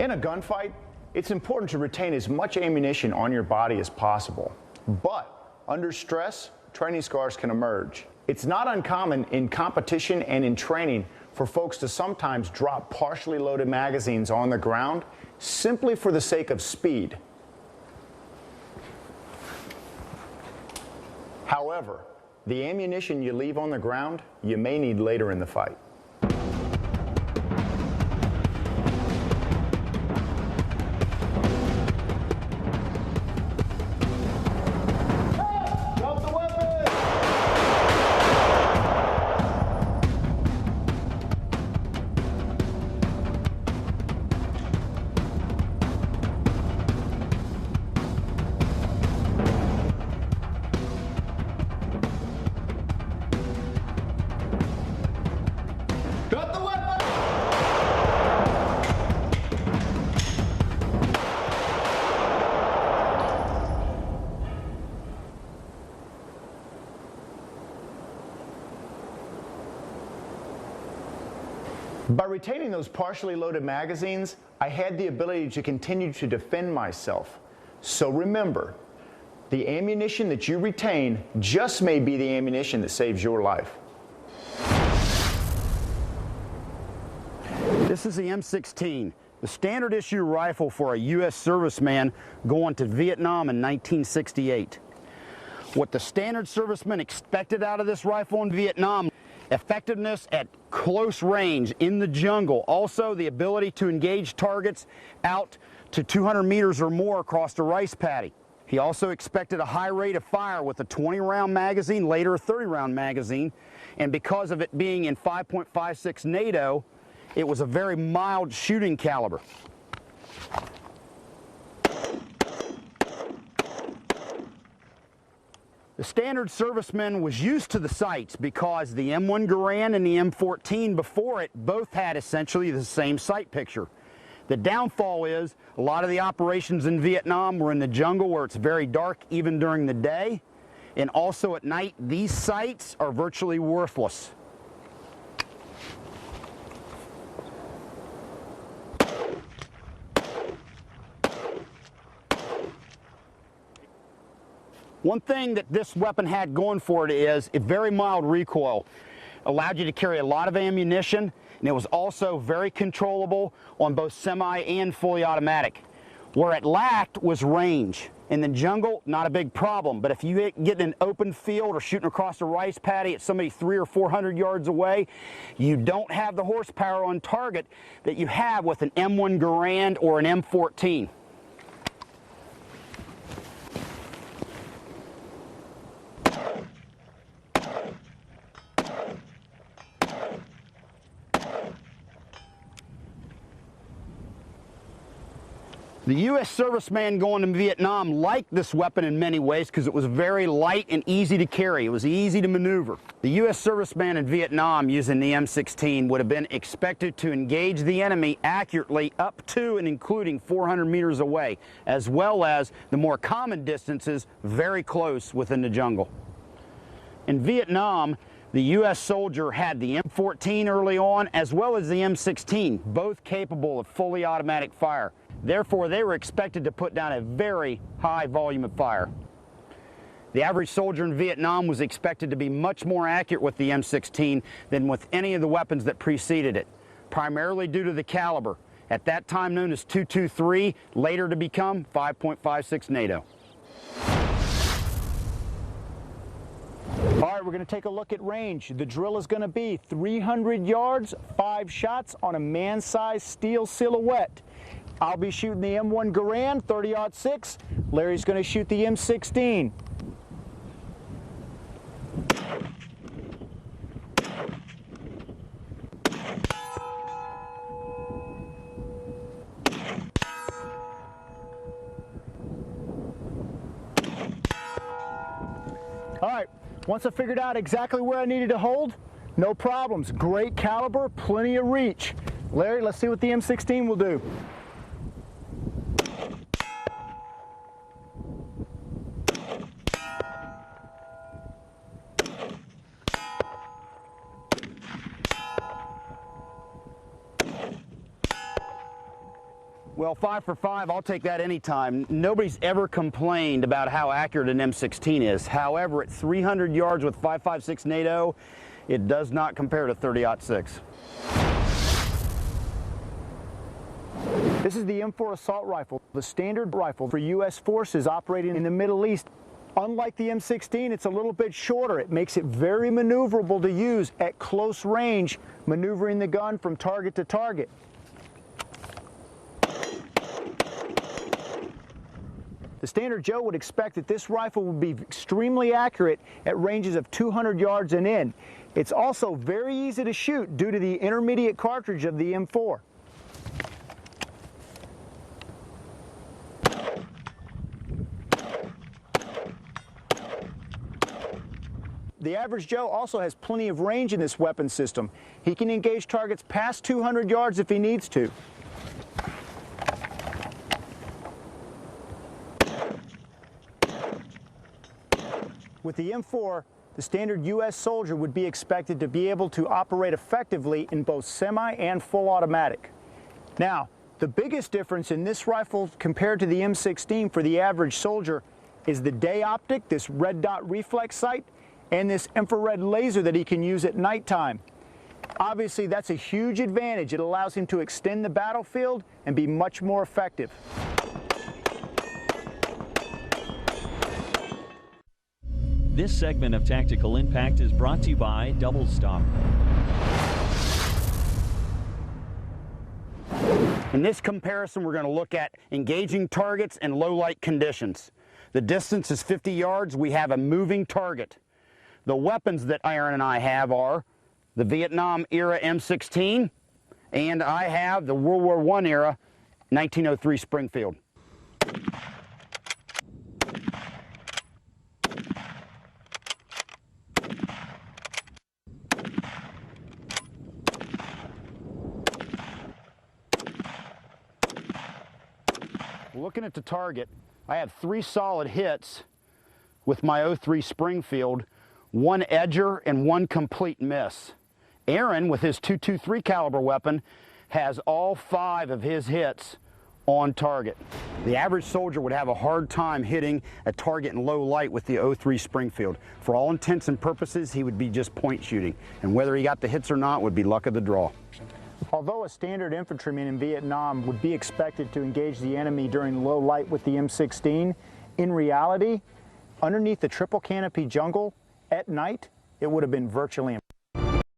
In a gunfight, it's important to retain as much ammunition on your body as possible. But under stress, training scars can emerge. It's not uncommon in competition and in training for folks to sometimes drop partially loaded magazines on the ground simply for the sake of speed. However, the ammunition you leave on the ground, you may need later in the fight. By retaining those partially loaded magazines, I had the ability to continue to defend myself. So remember, the ammunition that you retain just may be the ammunition that saves your life. This is the M16, the standard issue rifle for a U.S. serviceman going to Vietnam in 1968. What the standard serviceman expected out of this rifle in Vietnam: effectiveness at close range in the jungle, also the ability to engage targets out to 200 meters or more across the rice paddy. He also expected a high rate of fire with a 20-round magazine, later a 30-round magazine, and because of it being in 5.56 NATO, it was a very mild shooting caliber. The standard serviceman was used to the sights because the M1 Garand and the M14 before it both had essentially the same sight picture. The downfall is a lot of the operations in Vietnam were in the jungle where it's very dark even during the day, and also at night these sights are virtually worthless. One thing that this weapon had going for it is a very mild recoil. Allowed you to carry a lot of ammunition, and it was also very controllable on both semi and fully automatic. Where it lacked was range. In the jungle, not a big problem, but if you get in an open field or shooting across a rice paddy at somebody 300 or 400 yards away, you don't have the horsepower on target that you have with an M1 Garand or an M14. The U.S. serviceman going to Vietnam liked this weapon in many ways because it was very light and easy to carry. It was easy to maneuver. The U.S. serviceman in Vietnam using the M16 would have been expected to engage the enemy accurately up to and including 400 meters away, as well as the more common distances very close within the jungle. In Vietnam, the U.S. soldier had the M14 early on as well as the M16, both capable of fully automatic fire. Therefore, they were expected to put down a very high volume of fire. The average soldier in Vietnam was expected to be much more accurate with the M16 than with any of the weapons that preceded it, primarily due to the caliber, at that time known as .223, later to become 5.56 NATO. All right, we're going to take a look at range. The drill is going to be 300 yards, 5 shots on a man-sized steel silhouette. I'll be shooting the M1 Garand 30-06. Larry's going to shoot the M16. All right, once I figured out exactly where I needed to hold, no problems. Great caliber, plenty of reach. Larry, let's see what the M16 will do. Well, 5 for 5, I'll take that anytime. Nobody's ever complained about how accurate an M16 is. However, at 300 yards with 5.56 NATO, it does not compare to 30-06. This is the M4 assault rifle, the standard rifle for U.S. forces operating in the Middle East. Unlike the M16, it's a little bit shorter. It makes it very maneuverable to use at close range, maneuvering the gun from target to target. The standard Joe would expect that this rifle would be extremely accurate at ranges of 200 yards and in. It's also very easy to shoot due to the intermediate cartridge of the M4. The average Joe also has plenty of range in this weapon system. He can engage targets past 200 yards if he needs to. With the M4, the standard U.S. soldier would be expected to be able to operate effectively in both semi and full automatic. Now, the biggest difference in this rifle compared to the M16 for the average soldier is the day optic, this red dot reflex sight, and this infrared laser that he can use at nighttime. Obviously, that's a huge advantage. It allows him to extend the battlefield and be much more effective. This segment of Tactical Impact is brought to you by Double Stop. In this comparison, we're going to look at engaging targets in low light conditions. The distance is 50 yards. We have a moving target. The weapons that Aaron and I have are the Vietnam era M16, and I have the World War I era 1903 Springfield. Looking at the target, I have 3 solid hits with my 03 Springfield, 1 edger and 1 complete miss. Aaron, with his .223 caliber weapon, has all 5 of his hits on target. The average soldier would have a hard time hitting a target in low light with the 03 Springfield. For all intents and purposes, he would be just point shooting, and whether he got the hits or not would be luck of the draw. Although a standard infantryman in Vietnam would be expected to engage the enemy during low light with the M16, in reality, underneath the triple canopy jungle at night, it would have been virtually impossible.